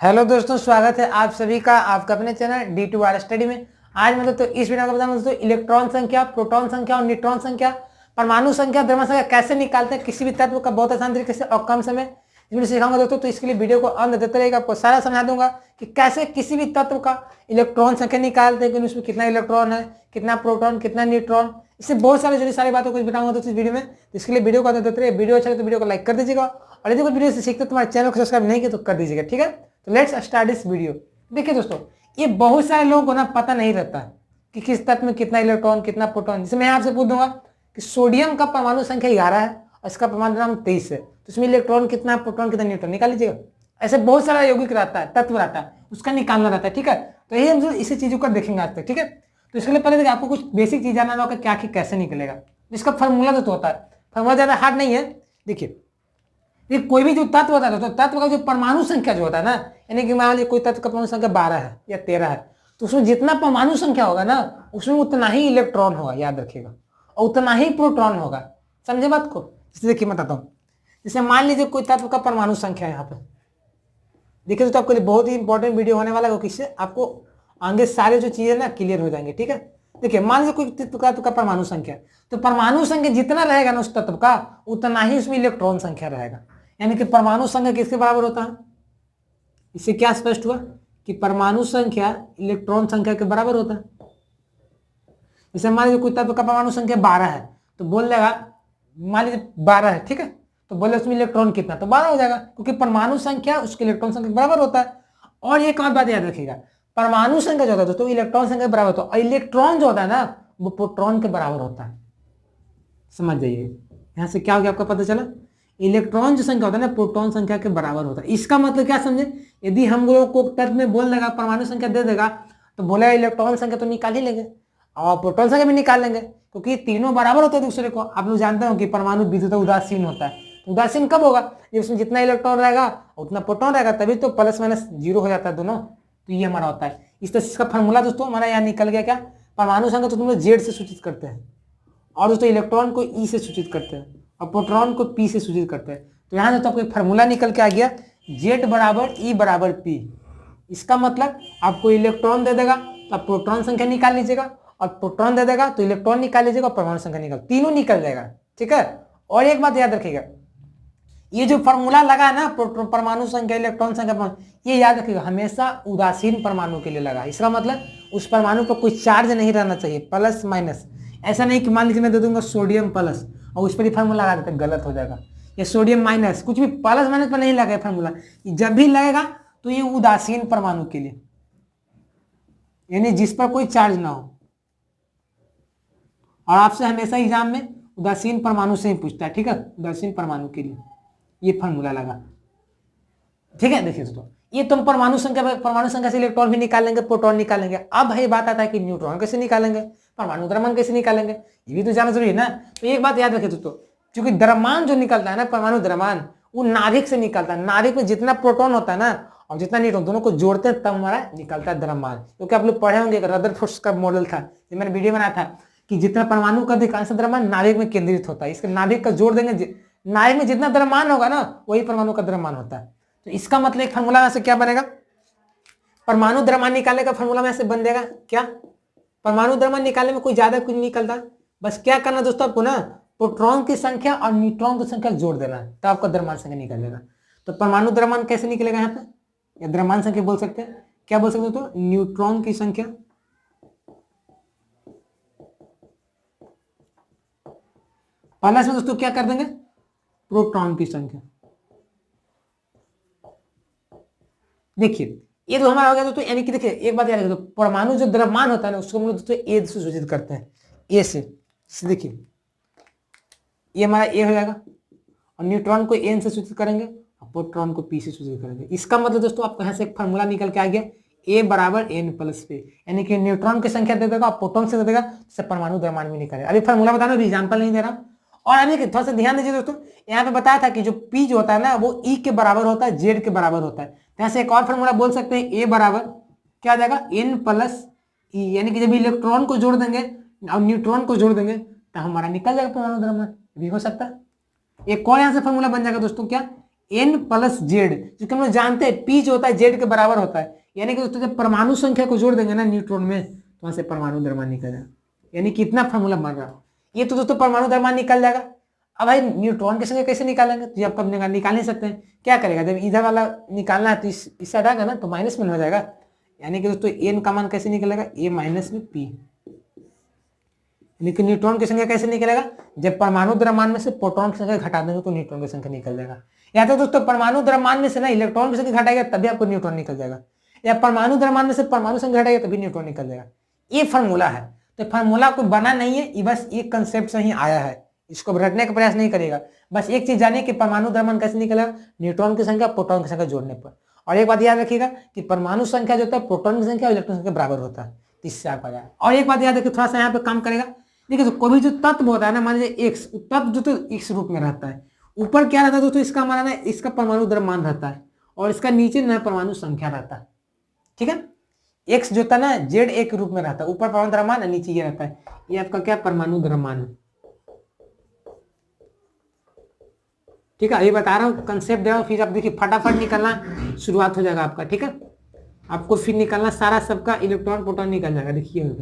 Hello दोस्तों, स्वागत है आप सभी का आपका अपने चैनल D2R स्टडी में। आज मैं तो इस वीडियो को बताऊंगा दोस्तों इलेक्ट्रॉन संख्या, प्रोटॉन संख्या और न्यूट्रॉन संख्या, परमाणु संख्या, द्रव्यमान संख्या कैसे निकालते हैं किसी भी तत्व का बहुत आसान तरीके से और कम समय इसमें सिखाऊंगा दोस्तों। तो इसके लिए वीडियो को अंत देते रहेगा, आपको सारा समझा दूंगा कि कैसे किसी भी तत्व का इलेक्ट्रॉन संख्या निकालते हैं, उसमें कितना इलेक्ट्रॉन है, कितना प्रोटॉन, कितना न्यूट्रॉन, इससे बहुत सारी बातों को बताऊंगा दोस्तों इस वीडियो में। तो इसके लिए वीडियो को अंत देते रहिए। वीडियो अच्छा लगे तो वीडियो को लाइक कर दीजिएगा और यदि कोई वीडियो से सीखते तुम्हारे चैनल को सब्सक्राइब नहीं किया तो कर दीजिएगा, ठीक है। तो लेट्स स्टार्ट दिस वीडियो। देखिए दोस्तों, ये बहुत सारे लोगों को ना पता नहीं रहता कि किस तत्व में कितना इलेक्ट्रॉन, कितना प्रोटॉन। जैसे मैं आपसे पूछ दूंगा कि सोडियम का परमाणु संख्या 11 है और इसका परमाणु क्रमांक 23 है, तो इसमें इलेक्ट्रॉन कितना, प्रोटॉन कितना, न्यूट्रॉन निकाल लीजिएगा। ऐसे बहुत सारा यौगिक रहता है, तत्व रहता है, उसका निकालना रहता है, ठीक है। तो यही हम इसी चीजों को देखेंगे आज तक, ठीक है। तो इसके लिए पहले देखिए आपको कुछ बेसिक चीज जानना होगा क्या कि कैसे निकलेगा। इसका फॉर्मूला तो होता है, फॉर्मूला ज्यादा हार्ड नहीं है। देखिए ये कोई भी जो तत्व होता है तो तत्व का जो परमाणु संख्या जो होता है ना, यानी कि मान लीजिए कोई तत्व का परमाणु संख्या 12 है या 13 है, तो उसमें जितना परमाणु संख्या होगा ना उसमें उतना ही इलेक्ट्रॉन होगा, याद रखिएगा, और उतना ही प्रोटॉन होगा। समझे बात को। जैसे देखिए मैं बताता हूँ, जैसे मान लीजिए कोई तत्व का परमाणु संख्या है यहाँ पे। देखिए तो आपके लिए बहुत ही इंपॉर्टेंट वीडियो होने वाला है, क्योंकि इससे आपको आगे सारे जो चीजें ना क्लियर हो जाएंगे, ठीक है। देखिए मान लीजिए कोई तत्व का परमाणु संख्या, तो परमाणु संख्या जितना रहेगा ना उस तत्व का उतना ही उसमें इलेक्ट्रॉन संख्या रहेगा। यानी कि परमाणु संख्या किसके बराबर होता है, इससे क्या स्पष्ट हुआ कि परमाणु संख्या इलेक्ट्रॉन संख्या के बराबर होता है। जैसे मान लीजिए कोई तत्व का परमाणु संख्या 12 है, तो बोल देगा, मान लीजिए 12 है, ठीक है, तो बोले उसमें इलेक्ट्रॉन कितना, तो 12 हो जाएगा, क्योंकि परमाणु संख्या उसके इलेक्ट्रॉन संख्या के बराबर होता है। और एक और बात याद रखिएगा, परमाणु संख्या जो होता है दोस्तों इलेक्ट्रॉन संख्या के बराबर होता है, और इलेक्ट्रॉन जो होता है ना वो प्रोटॉन के बराबर होता है। समझ जाइए, यहां से क्या हो गया आपका पता चला, इलेक्ट्रॉन जो संख्या होता है ना प्रोटॉन संख्या के बराबर होता है। इसका मतलब क्या समझे, यदि हम लोग को तत्व में बोल देगा, परमाणु संख्या दे देगा, तो बोलेगा इलेक्ट्रॉन संख्या तो निकाल ही लेंगे और प्रोटॉन संख्या भी निकाल लेंगे, क्योंकि तीनों बराबर होते हैं दूसरे को। आप लोग जानते हो कि परमाणु विद्युत उदासीन होता है, तो उदासीन कब होगा, जब उसमें जितना इलेक्ट्रॉन रहेगा उतना प्रोटॉन रहेगा, तभी तो प्लस माइनस जीरो हो जाता है दोनों। तो ये हमारा होता है। इस तरह से इसका फॉर्मूला दोस्तों हमारा यहाँ निकल गया। क्या, परमाणु संख्या तो तुम लोग जेड से सूचित करते हैं, और दोस्तों इलेक्ट्रॉन को ई से सूचित करते हैं, और प्रोटॉन को पी से सूचित करते हैं। तो यहाँ दोस्तों आपको एक फार्मूला निकल के आ गया, जेड बराबर ई बराबर पी। इसका मतलब आपको इलेक्ट्रॉन दे देगा तो आप प्रोटॉन संख्या निकाल लीजिएगा, और प्रोटॉन दे देगा तो इलेक्ट्रॉन निकाल लीजिएगा और परमाणु संख्या निकाल, तीनों निकल जाएगा, ठीक है। और एक बात याद रखिएगा, ये जो फॉर्मूला लगा है ना परमाणु संख्या, इलेक्ट्रॉन संख्या, ये याद रखिएगा हमेशा उदासीन परमाणु के लिए लगा। इसका मतलब उस परमाणु पर कोई चार्ज नहीं रहना चाहिए, प्लस माइनस। ऐसा नहीं कि मान लीजिए मैं दे दूंगा सोडियम प्लस और उस पर ही फार्मूला लगा देते, गलत हो जाएगा। या सोडियम माइनस, कुछ भी प्लस माइनस पर नहीं लगा फार्मूला। जब भी लगेगा तो ये उदासीन परमाणु के लिए, यानी जिस पर कोई चार्ज ना हो। और आपसे हमेशा एग्जाम में उदासीन परमाणु से ही पूछता है, ठीक है, उदासीन परमाणु के लिए ये फार्मूला लगा, ठीक है। देखिए दोस्तों, ये तुम परमाणु संख्या से इलेक्ट्रॉन भी निकालेंगे, प्रोटॉन निकालेंगे। अब ये बात आता है कि न्यूट्रॉन कैसे निकालेंगे, परमाणु द्रव्यमान कैसे निकालेंगे, ये भी तो जानना जरूरी है ना। तो एक बात याद रखिए दोस्तों, क्योंकि द्रव्यमान जो निकलता है ना, परमाणु द्रव्यमान, वो नाभिक से निकलता है। नाभिक में जितना प्रोटॉन होता है ना और जितना न्यूट्रॉन, दोनों को जोड़ते हैं तब हमारा निकलता है द्रव्यमान। क्योंकि आप लोग पढ़े होंगे, रदरफोर्ड का मॉडल था, जो मैंने वीडियो बनाया था, कि जितना परमाणु का अधिकांश द्रव्यमान नाभिक में केंद्रित होता है। इसके नाभिक का जोड़ देंगे, नाभिक में जितना द्रव्यमान होगा ना वही परमाणु का द्रव्यमान होता है। तो इसका मतलब एक फार्मूला से क्या बनेगा, परमाणु द्रव्यमान निकालने का फार्मूला में से बन जाएगा क्या, परमाणु द्रव्यमान निकालने में कोई ज्यादा कुछ नहीं निकलता। बस क्या करना दोस्तों, आपको ना प्रोटॉन की संख्या और न्यूट्रॉन की संख्या जोड़ देना है, तो आपका द्रव्यमान संख्या निकल जाएगा। तो परमाणु द्रव्यमान कैसे निकलेगा यहाँ पे, या द्रव्यमान संख्या बोल सकते हैं, क्या बोल सकते हो, तो न्यूट्रॉन की संख्या प्लस में दोस्तों क्या कर देंगे, प्रोटॉन की संख्या। देखिए ये तो हमारा हो गया दोस्तों, यानी कि देखिए एक बात याद रखिए, परमाणु जो द्रव्यमान होता है ना उसको हम लोग दोस्तों ए से सूचित करते हैं, ए से। देखिए ये हमारा ए हो जाएगा, और न्यूट्रॉन को एन से सूचित करेंगे और प्रोटॉन को पी से सूचित करेंगे। इसका मतलब दोस्तों आपको यहाँ से एक फार्मूला निकल के आ गया, ए बराबर एन प्लस पे, यानी कि न्यूट्रॉन की संख्या दे देगा और प्रोटॉन से दे देगा, जिससे परमाणु द्रव्यमान भी निकलेगा। अभी फार्मूला बताना, अभी एग्जाम्पल नहीं दे रहा। और अभी थोड़ा सा ध्यान दीजिए दोस्तों, यहाँ पे बताया था कि जो पी जो होता है ना वो ई के बराबर होता है, जेड के बराबर होता है। यहाँ से एक और फार्मूला बोल सकते हैं, ए बराबर क्या आ जाएगा, एन प्लस ई, यानी कि जब इलेक्ट्रॉन को जोड़ देंगे और न्यूट्रॉन को जोड़ देंगे तो हमारा निकल जाएगा परमाणु द्रव्यमान, भी हो सकता है। एक और यहाँ से फार्मूला बन जाएगा दोस्तों, क्या, n प्लस जेड, क्योंकि हम लोग जानते हैं p जो होता है z के बराबर होता है। यानी कि दोस्तों जब परमाणु संख्या को जोड़ देंगे ना न्यूट्रॉन में, तो वहां से परमाणु द्रव्यमान निकलेगा। यानी कितना फॉर्मूला बन रहा है ये, तो दोस्तों परमाणु द्रव्यमान निकल जाएगा। अब भाई न्यूट्रॉन की संख्या कैसे निकालेंगे, तो आप कब निकाल नहीं सकते हैं, क्या करेगा, जब इधर वाला निकालना है तो इस साइड आएगा ना, तो माइनस में हो जाएगा। यानी कि दोस्तों n का मान कैसे निकलेगा, a माइनस में p। लेकिन न्यूट्रॉन की संख्या कैसे निकलेगा, जब परमाणु द्रव्यमान में से प्रोटॉन की संख्या घटा देंगे तो न्यूट्रॉन की संख्या निकल जाएगा। या तो दोस्तों परमाणु द्रव्यमान में से ना इलेक्ट्रॉन की संख्या घटाएगा तभी आपको न्यूट्रॉन निकल जाएगा, या परमाणु द्रव्यमान में से परमाणु संख्या घटाएगा तभी न्यूट्रॉन निकल जाएगा। ये फॉर्मूला है। तो फॉर्मूला कोई बना नहीं है, ये बस एक कंसेप्ट से ही आया है, इसको रटने का प्रयास नहीं करेगा। बस एक चीज जानिए कि परमाणु द्रव्यमान कैसे निकलेगा, न्यूट्रॉन की संख्या प्रोटॉन की संख्या जोड़ने पर। और एक बात याद रखिएगा कि परमाणु संख्या जो होता है प्रोटॉन की संख्या और इलेक्ट्रॉन संख्या बराबर होता है, इससे आप आ जाए। और एक बात याद रखिए, थोड़ा सा यहाँ पे काम करेगा। देखिए तो कोई भी जो तत्व होता है ना, मान लीजिए एक्स, तत्व जो तो एक्स रूप में रहता है, ऊपर क्या रहता है दोस्तों, इसका माना है इसका परमाणु द्रव्यमान रहता है, और इसका नीचे न परमाणु संख्या रहता है। ठीक है, एक्स जो था ना जेड एक रूप में रहता है, ऊपर परमाणु द्रव्यमान है, नीचे ये रहता है, ये आपका क्या परमाणु द्रव्यमान है। ठीक है, ये बता रहा हूँ, कंसेप्ट दे रहा हूँ, फिर आप देखिए फटाफट निकलना शुरुआत हो जाएगा आपका। ठीक है, आपको फिर निकलना सारा सबका इलेक्ट्रॉन प्रोटॉन निकल जाएगा। देखिए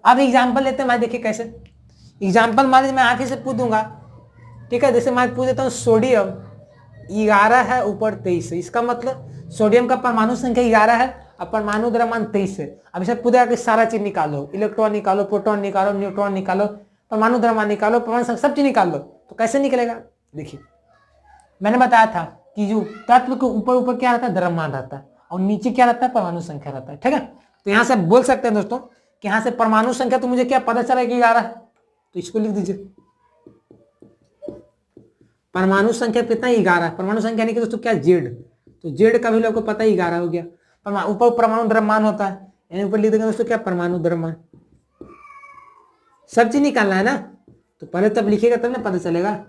अब एग्जाम्पल लेते हैं, मैं देखिए कैसे एग्जाम्पल मान लीजिए मैं आगे से पूछ दूंगा। ठीक है, जैसे मैं पूछ देता हूँ सोडियम 11 है, ऊपर 23 है, इसका मतलब सोडियम का परमाणु संख्या 11 है और परमाणु द्रव्यमान 23 है। अब इसे पूछेगा कि सारा चीज निकालो, इलेक्ट्रॉन निकालो, प्रोटॉन निकालो, न्यूट्रॉन निकालो, परमाणु द्रव्यमान निकालो, परमाणु संख्या, सब चीज निकाल लो, तो कैसे निकलेगा। देखिए मैंने बताया था कि जो तत्व के ऊपर ऊपर क्या रहता है, द्रव्यमान रहता है, और नीचे क्या रहता है, परमाणु संख्या रहता है। ठीक है, तो यहाँ से बोल सकते हैं दोस्तों कि यहाँ से परमाणु संख्या तो मुझे क्या पता चला कि 11 है, तो इसको लिख दीजिए, परमाणु संख्या कितना 11, परमाणु संख्या यानी कि दोस्तों क्या जेड, तो जेड का वैल्यू आपको पता है 11 हो गया। ऊपर परमाणु द्रव्यमान होता है, यानी ऊपर लिख देंगे दोस्तों क्या परमाणु द्रव्यमान। सब चीज निकालना है ना, तो पहले तब लिखिएगा तब ना पता चलेगा।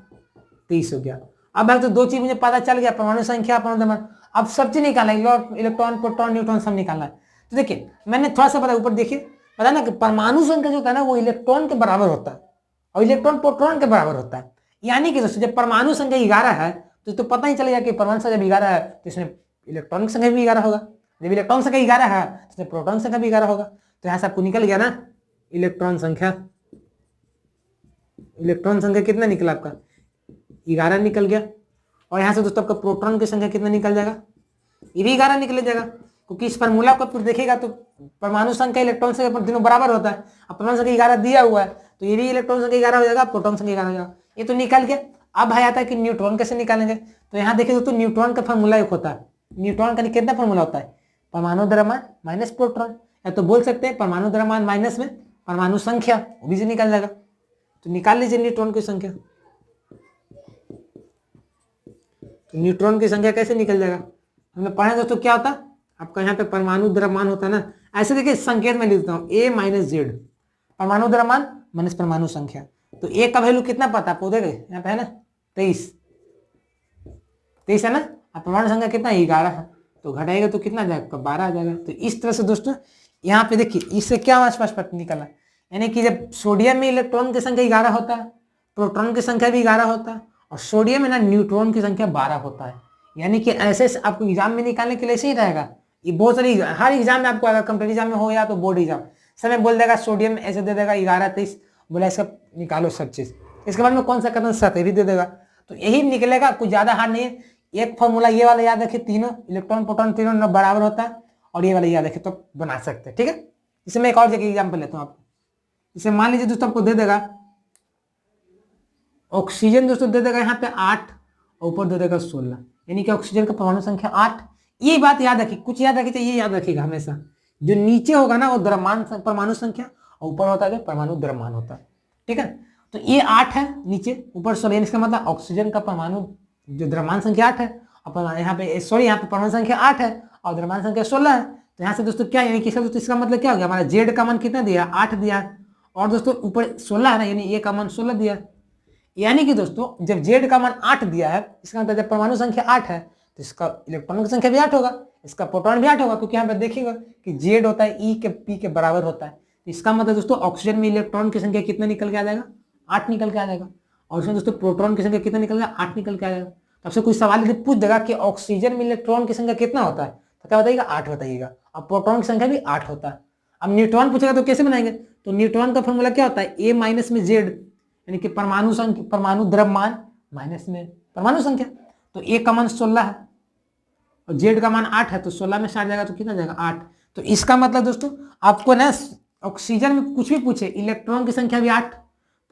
23 हो गया। अब भाई तो दो चीज मुझे पता चल गया, परमाणु संख्या, परमाणु द्रव्यमान। अब सब चीज निकालना है, इलेक्ट्रॉन प्रोटॉन न्यूट्रॉन सब निकालना है। तो देखिए मैंने थोड़ा सा पता, ऊपर देखिए पता ना कि परमाणु संख्या जो होता है ना वो इलेक्ट्रॉन के बराबर होता है और इलेक्ट्रॉन प्रोटॉन के बराबर होता है। यानी कि दोस्तों जब परमाणु संख्या 11 है तो पता ही चलेगा कि परमाणु संख्या जब 11 है तो इसमें इलेक्ट्रॉन की संख्या भी 11 होगा, जब इलेक्ट्रॉन संख्या 11 है तो इसमें प्रोटॉन संख्या भी 11 होगा। तो यहाँ से आपको निकल गया ना इलेक्ट्रॉन संख्या, इलेक्ट्रॉन संख्या कितना निकला आपका 11 निकल गया। और यहाँ से दोस्तों आपका प्रोटॉन की संख्या कितना निकल जाएगा, ये भी 11 निकल जाएगा, क्योंकि इस फॉर्मूला को फिर देखिएगा तो परमाणु संख्या इलेक्ट्रॉन संख्या तीनों बराबर होता है। अब परमाणु संख्या 11 दिया हुआ है तो ये भी इलेक्ट्रॉन संख्या 11 हो जाएगा, प्रोटॉन संख्या 11 हो जाएगा, ये तो निकल गया। अब भाई आता है कि न्यूट्रॉन कैसे निकालेंगे, तो यहाँ देखिए दोस्तों न्यूट्रॉन का फॉर्मूला एक होता है, न्यूट्रॉन का कितना फॉर्मूला होता है, परमाणु द्रव्यमान माइनस प्रोटॉन, या तो बोल सकते हैं परमाणु द्रव्यमान माइनस में परमाणु संख्या, वो भी से निकल जाएगा। तो निकाल लीजिए न्यूट्रॉन की संख्या, तो न्यूट्रॉन की संख्या कैसे निकल जाएगा, हमने पढ़ा दोस्तों क्या होता है आपका यहाँ पे परमाणु द्रव्यमान होता है ना, ऐसे देखिए संकेत में लिखता हूँ a माइनस जेड, परमाणु द्रव्यमान माइनस परमाणु संख्या। तो a का वैल्यू कितना पता आपको, देखे यहाँ पे है ना 23 है ना, अब परमाणु संख्या कितना 11 है, तो घटाएगा तो कितना जाएगा 12 आ जाएगा। तो इस तरह से दोस्तों यहाँ पे देखिए इससे क्या आसपास पता निकला, यानी कि जब सोडियम में इलेक्ट्रॉन की संख्या 11 होता है, प्रोटॉन की संख्या भी 11 होता है, और सोडियम में ना न्यूट्रॉन की संख्या 12 होता है। यानी कि ऐसे आपको एग्जाम में निकालने के लिए ऐसे ही रहेगा, ये बहुत सारी हर एग्जाम में आपको अगर कंप्यूटर एग्जाम में हो या तो बोर्ड एग्जाम समय बोल देगा सोडियम ऐसे दे देगा 11 23, बोला इसका निकालो सब चीज, इसके बाद में कौन सा कदम 17 दे देगा, तो यही निकलेगा, कुछ ज्यादा हार्ड नहीं है। एक फॉर्मूला ये वाला याद रखिए, तीनों इलेक्ट्रॉन प्रोटॉन तीनों बराबर होता है, और ये वाला याद रखिए तो बना सकते हैं। ठीक है, इसमें मैं एक और जगह एग्जाम्पल लेता हूँ आपको, इसे मान लीजिए दोस्तों आपको दे देगा ऑक्सीजन, दोस्तों दे देगा यहाँ पे 8 और ऊपर दे देगा 16, यानी कि ऑक्सीजन का परमाणु संख्या 8। ये बात याद रखिए, कुछ याद रखिए, ये याद रखिएगा हमेशा, जो नीचे होगा ना वो द्रव्यमान परमाणु संख्या, और ऊपर होता है परमाणु द्रव्यमान होता है। ठीक है, तो ये 8 है नीचे, ऊपर 16, इसका मतलब ऑक्सीजन का परमाणु जो द्रव्यमान संख्या 8 है, और यहाँ पे सॉरी यहाँ पे परमाणु संख्या 8 है और द्रव्यमान संख्या 16 है। तो यहाँ से दोस्तों क्या यानी कि इसका मतलब क्या हो गया, हमारा जेड का मान कितना दिया 8 दिया, और दोस्तों ऊपर 16 है ना, यानी ए का मान 16 दिया। यानी कि दोस्तों जब जेड का मान 8 दिया है, इसका मतलब जब परमाणु संख्या 8 है तो इसका इलेक्ट्रॉन की संख्या भी 8 होगा, इसका प्रोटॉन भी 8 होगा, क्योंकि यहाँ पे देखिएगा कि जेड होता है ई के पी के बराबर होता है। तो इसका मतलब दोस्तों ऑक्सीजन में इलेक्ट्रॉन की संख्या कितना निकल के आ जाएगा 8 निकल के आ जाएगा, और इसमें दोस्तों प्रोटॉन की संख्या कितना निकल गया 8 निकल के आ जाएगा। तो आपसे कोई सवाल यदि पूछ देगा कि ऑक्सीजन में इलेक्ट्रॉन की संख्या कितना होता है, तो क्या बताइएगा 8 बताइएगा। अब प्रोटॉन की संख्या भी 8 होता है। अब न्यूट्रॉन पूछेगा तो कैसे बनाएंगे, तो न्यूट्रॉन का फॉर्मूला क्या होता है, ए माइनस में जेड, यानी कि परमाणु संख्या, परमाणु द्रव्यमान माइनस में परमाणु संख्या। तो ए का मान 16 है और जेड का मान 8 है, तो 16 में 60 जाएगा तो कितना जाएगा 8। तो इसका मतलब दोस्तों आपको ना ऑक्सीजन में कुछ भी पूछे, इलेक्ट्रॉन की संख्या भी 8,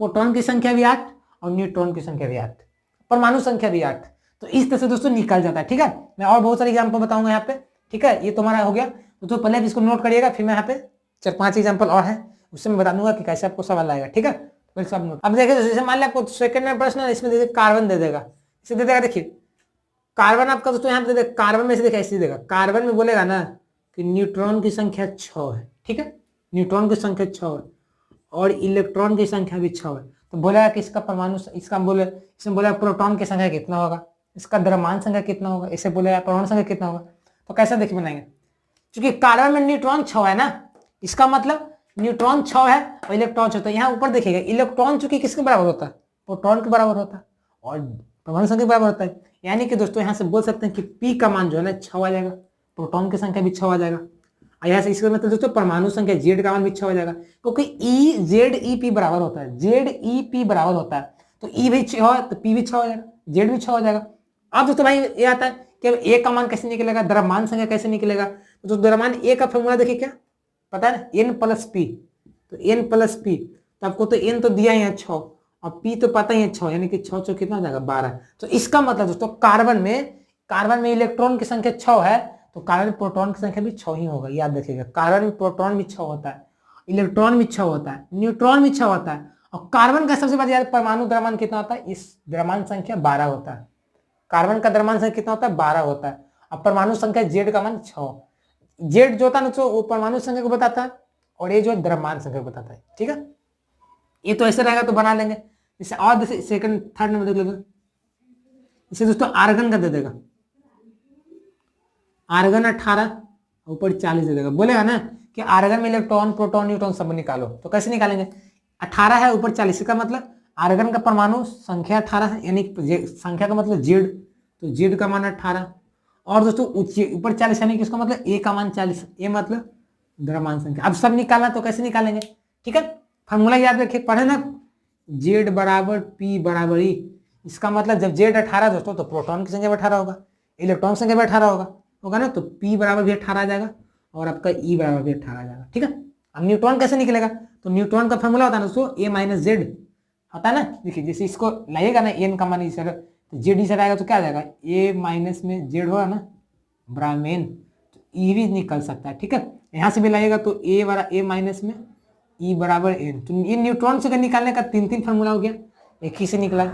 प्रोटॉन की संख्या भी 8 और न्यूट्रॉन की संख्या भी 8, परमाणु संख्या भी 8। तो इस तरह से दोस्तों निकल जाता है। ठीक है, मैं और बहुत सारे एग्जाम्पल बताऊंगा यहाँ पे। ठीक है, ये तुम्हारा हो गया। तो पहले इसको नोट करिएगा, फिर मैं यहाँ पे 4-5 एग्जाम्पल और है, उससे मैं बता दूंगा कि कैसे आपको सवाल आएगा। ठीक है, पहले सब नोट। अब देखिए जैसे मान लिया आपको सेकंड में प्रश्न है, इसमें देखिए कार्बन दे देगा, इसे दे देगा। देखिए कार्बन आपका दोस्तों यहाँ पे दे देगा, कार्बन में से देखिए ऐसे देगा, कार्बन में बोलेगा ना कि न्यूट्रॉन की संख्या 6 है। ठीक है, न्यूट्रॉन की संख्या 6 है और इलेक्ट्रॉन की संख्या भी 6 है। तो बोलेगा कि इसका परमाणु, इसका बोले, इसमें बोलेगा प्रोटॉन की संख्या कितना होगा, इसका द्रव्यमान संख्या कितना होगा, इसे बोलेगा परमाणु संख्या कितना होगा। तो कैसा देखिए बनाएंगे, क्योंकि कार्बन में न्यूट्रॉन 6 है ना, इसका मतलब न्यूट्रॉन 6 है और इलेक्ट्रॉन 6 होता है। यहाँ ऊपर देखिएगा इलेक्ट्रॉन चूंकि किसके बराबर होता है, प्रोटॉन के बराबर होता है और परमाणु संख्या के बराबर होता है। यानी कि दोस्तों यहाँ से बोल सकते हैं कि P का मान जो है ना 6 आ जाएगा, प्रोटॉन की संख्या भी 6 आ जाएगा। यहाँ से इसका मतलब दोस्तों परमाणु संख्या Z का मान भी 6 हो जाएगा, क्योंकि EZEP बराबर होता है, ZEP बराबर होता है। तो E भी 6 है तो P भी 6 हो जाएगा, Z भी 6 हो जाएगा। अब दोस्तों भाई ये आता है कि A का मान कैसे निकलेगा, द्रव्यमान संख्या कैसे निकलेगा। तो द्रव्यमान A का फॉर्मूला देखिए क्या पता है ना, N प्लस P। तो N प्लस P, तो आपको तो N तो दिया ही है 6 और P तो पता ही है 6, यानी कि 6 6 कितना हो जाएगा 12। तो इसका मतलब दोस्तों कार्बन में इलेक्ट्रॉन की संख्या 6 है, तो कार्बन में प्रोटॉन की संख्या भी 6 ही होगा। याद रखिएगा, कार्बन में प्रोटॉन भी 6 होता है, इलेक्ट्रॉन भी 6 होता है, न्यूट्रॉन भी 6 होता है। और कार्बन का सबसे बड़ा याद परमाणु द्रव्यमान कितना होता है, इस द्रव्यमान संख्या 12 होता है। कार्बन का द्रव्यमान संख्या कितना होता है 12 होता है। और परमाणु संख्या Z का मान 6, Z जो होता है ना वो परमाणु संख्या को बताता है और ये जो है द्रव्यमान संख्या को बताता है। ठीक है, ये तो ऐसे रहेगा तो बना लेंगे। जैसे और जैसे सेकंड थर्ड नंबर देख लेते, इसे दोस्तों आर्गन का दे देगा, आर्गन 18 ऊपर 40 दे देगा। बोलेगा ना कि आर्गन में इलेक्ट्रॉन प्रोटॉन न्यूट्रॉन सब निकालो, तो कैसे निकालेंगे, 18 है ऊपर 40 का मतलब आर्गन का परमाणु संख्या 18 है, यानी संख्या का मतलब Z, तो Z का मान 18 और दोस्तों ऊपर 40 यानी कि उसका मतलब A का मान 40, ये मतलब द्रव्यमान संख्या। अब सब निकालना तो कैसे निकालेंगे, ठीक है, फॉर्मूला याद रखिए, पढ़े ना, Z बराबर P बराबर E। इसका मतलब जब Z 18 दोस्तों तो प्रोटॉन की संख्या भी 18 होगा, इलेक्ट्रॉन की संख्या भी 18 होगा ना, तो P बराबर भी 18 आ जाएगा और आपका E बराबर भी 18 आ जाएगा। ठीक है, अब न्यूट्रॉन कैसे निकलेगा, तो न्यूट्रॉन का फॉर्मूला होता है ना दोस्तों A माइनस Z होता है ना। देखिए जैसे इसको लाइएगा ना N का मान इस तरह, तो Z इस आएगा तो क्या आ जाएगा, A माइनस में Z होगा ना बराबर में N, तो E भी निकल सकता है। ठीक है, यहाँ से भी लाइएगा तो A माइनस में E बराबर N। तो ये न्यूट्रॉन से निकालने का 3 फार्मूला हो गया, एक ही से निकला।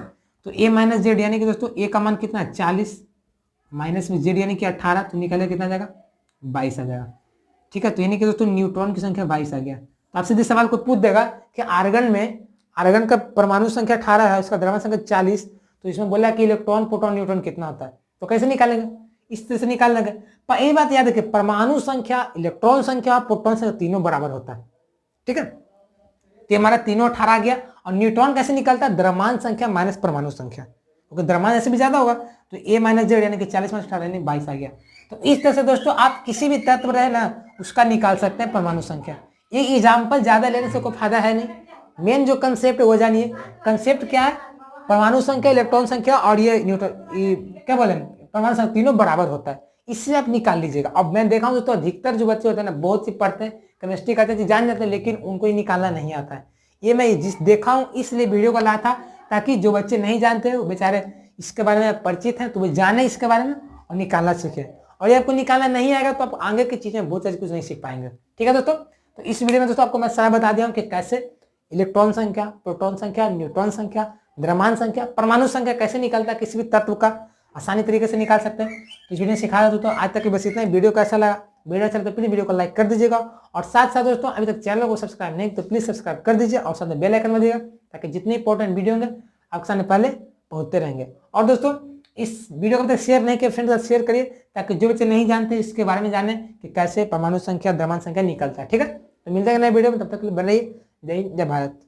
तो A माइनस Z यानी कि दोस्तों A का मान कितना है 40 माइनस में Z यानी कि 18, तो निकलेगा कितना जाएगा 22 आ जाएगा। ठीक है, तो यानी कि दोस्तों न्यूट्रॉन की संख्या 22 आ गया। तो आपसे इस सवाल को पूछ देगा कि आर्गन का परमाणु संख्या 18 है, उसका द्रव्यमान संख्या 40, तो इसमें बोला कि इलेक्ट्रॉन प्रोटॉन न्यूट्रॉन कितना होता है, तो कैसे निकालेंगे, इस तरह से निकालना है। पर एक बात याद रखिए, परमाणु संख्या, इलेक्ट्रॉन संख्या और प्रोटॉन संख्या तीनों बराबर होता है। ठीक है, तो हमारा तीनों 18 आ गया। और न्यूट्रॉन कैसे निकलता है, द्रव्यमान संख्या माइनस परमाणु संख्या, क्योंकि द्रव्यमान ऐसे भी ज्यादा होगा, तो A माइनस Z यानी कि 40 माइनस 18 यानी 22 आ गया। तो इस तरह से दोस्तों आप किसी भी तत्व रहे ना उसका निकाल सकते हैं परमाणु संख्या। ये एग्जाम्पल ज्यादा लेने से कोई फायदा है नहीं, मेन जो कंसेप्ट है वो जानिए। कंसेप्ट क्या है, परमाणु संख्या, इलेक्ट्रॉन संख्या और ये क्या बोले परमाणु संख्या तीनों बराबर होता है, इससे आप निकाल लीजिएगा। अब मैं देखा हूँ दोस्तों अधिकतर जो बच्चे होते हैं ना बहुत सी पढ़ते हैं केमिस्ट्री करते हैं जान जाते हैं, लेकिन उनको ये निकालना नहीं आता है। ये मैं जिस देखा हूँ इसलिए वीडियो को लाया था, ताकि जो बच्चे नहीं जानते वो बेचारे इसके बारे में परिचित हैं तो वो जाने इसके बारे में और निकालना सीखे। और ये आपको निकालना नहीं आएगा तो आप आगे की चीजें बहुत सारी कुछ नहीं सीख पाएंगे। ठीक है दोस्तों, तो इस वीडियो में दोस्तों आपको मैं सारा बता दिया हूँ कि कैसे इलेक्ट्रॉन संख्या, प्रोटॉन संख्या, न्यूट्रॉन संख्या, द्रव्यमान संख्या, परमाणु संख्या कैसे निकलता है, किसी भी तत्व का आसानी तरीके से निकाल सकते हैं। इस वीडियो सिखा दोस्तों, आज तक बस इतना ही। वीडियो कैसा लगा, वीडियो अच्छा लगा तो प्लीज वीडियो को लाइक कर दीजिएगा, और साथ साथ दोस्तों अभी तक चैनल को सब्सक्राइब नहीं तो प्लीज सब्सक्राइब कर दीजिए और साथ में बेल आइकन दीजिएगा, ताकि जितने इंपॉर्टेंट वीडियो होंगे आपके सामने पहले पहुंचते रहेंगे। और दोस्तों इस वीडियो को शेयर नहीं किया फ्रेंड्स के साथ शेयर करिए, ताकि जो बच्चे नहीं जानते इसके बारे में जाने कि कैसे परमाणु संख्या, द्रव्यमान संख्या निकलता है। ठीक है, तो मिलते हैं नए वीडियो में, तब तक बन रहिए। जय हिंद, जय भारत।